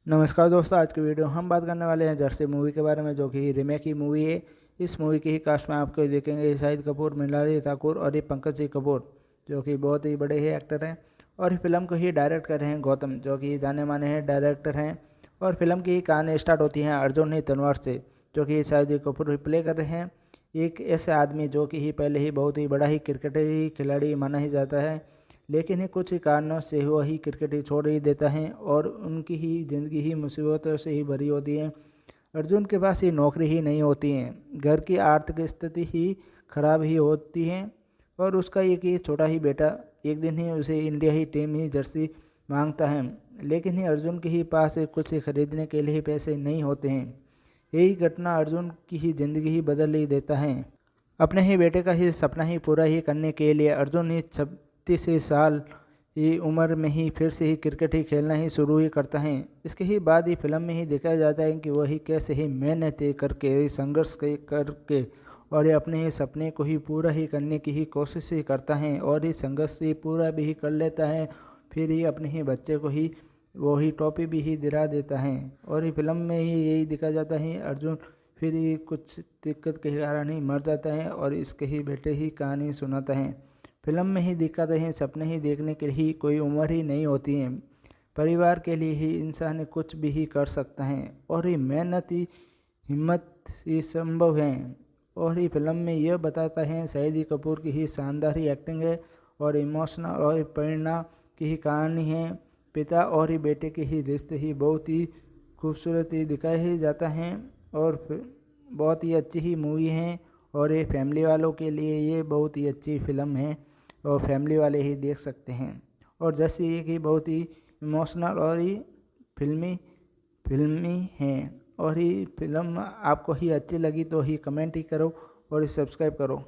नमस्कार दोस्तों, आज की वीडियो हम बात करने वाले हैं जर्सी मूवी के बारे में, जो कि रीमेक की मूवी है। इस मूवी की ही कास्ट में आपको देखेंगे शाहिद कपूर, मृणाली ठाकुर और ये पंकज जी कपूर, जो कि बहुत ही बड़े ही एक्टर हैं। और फिल्म को ही डायरेक्ट कर रहे हैं गौतम, जो कि जाने माने हैं डायरेक्टर हैं। और फिल्म की कहानी स्टार्ट होती है अर्जुन ही तनवार से, जो कि शाहिद कपूर प्ले कर रहे हैं। एक ऐसे आदमी जो कि पहले ही बहुत ही बड़ा ही क्रिकेट खिलाड़ी माना ही जाता है, लेकिन कुछ कारणों से वह ही क्रिकेट ही छोड़ ही देता है और उनकी ही ज़िंदगी ही मुसीबतों से ही भरी होती है। अर्जुन के पास ही नौकरी ही नहीं होती है, घर की आर्थिक स्थिति ही खराब ही होती है। और उसका एक ही छोटा ही बेटा एक दिन ही उसे इंडिया ही टीम ही जर्सी मांगता है, लेकिन ही अर्जुन के ही पास कुछ खरीदने के लिए पैसे नहीं होते हैं। यही घटना अर्जुन की ही ज़िंदगी ही बदल ही देता है। अपने ही बेटे का ही सपना ही पूरा ही करने के लिए अर्जुन ही 36 साल की उम्र में ही फिर से ही क्रिकेट ही खेलना ही शुरू ही करता है। इसके ही बाद ही फिल्म में ही दिखाया जाता है कि वही कैसे ही मेहनत करके संघर्ष करके और ये अपने ही सपने को ही पूरा ही करने की ही कोशिश ही करता है और ये संघर्ष ही पूरा भी ही कर लेता है। फिर ही अपने ही बच्चे को ही वो ही टॉपी भी ही दिला देता है। और ये फिल्म में ही यही दिखाया जाता है अर्जुन फिर ही कुछ दिक्कत के कारण ही मर जाता है और इसके ही बेटे ही कहानी सुनाता है। फिल्म में ही दिखाते हैं सपने ही देखने के लिए कोई उम्र ही नहीं होती है। परिवार के लिए ही इंसान कुछ भी ही कर सकता है और ये मेहनत ही हिम्मत ही संभव है। और ये फिल्म में यह बताता है शाहिद कपूर की ही शानदार ही एक्टिंग है और इमोशनल और प्रेरणा की ही कहानी है। पिता और ही बेटे के ही रिश्ते ही बहुत ही खूबसूरत ही दिखाया ही जाता है और बहुत ही अच्छी ही मूवी है। और ये फैमिली वालों के लिए ये बहुत ही अच्छी फिल्म है और फैमिली वाले ही देख सकते हैं। और जैसे ये कि बहुत ही इमोशनल और ही फिल्मी है। और ये फिल्म आपको ही अच्छी लगी तो ही कमेंट ही करो और सब्सक्राइब करो।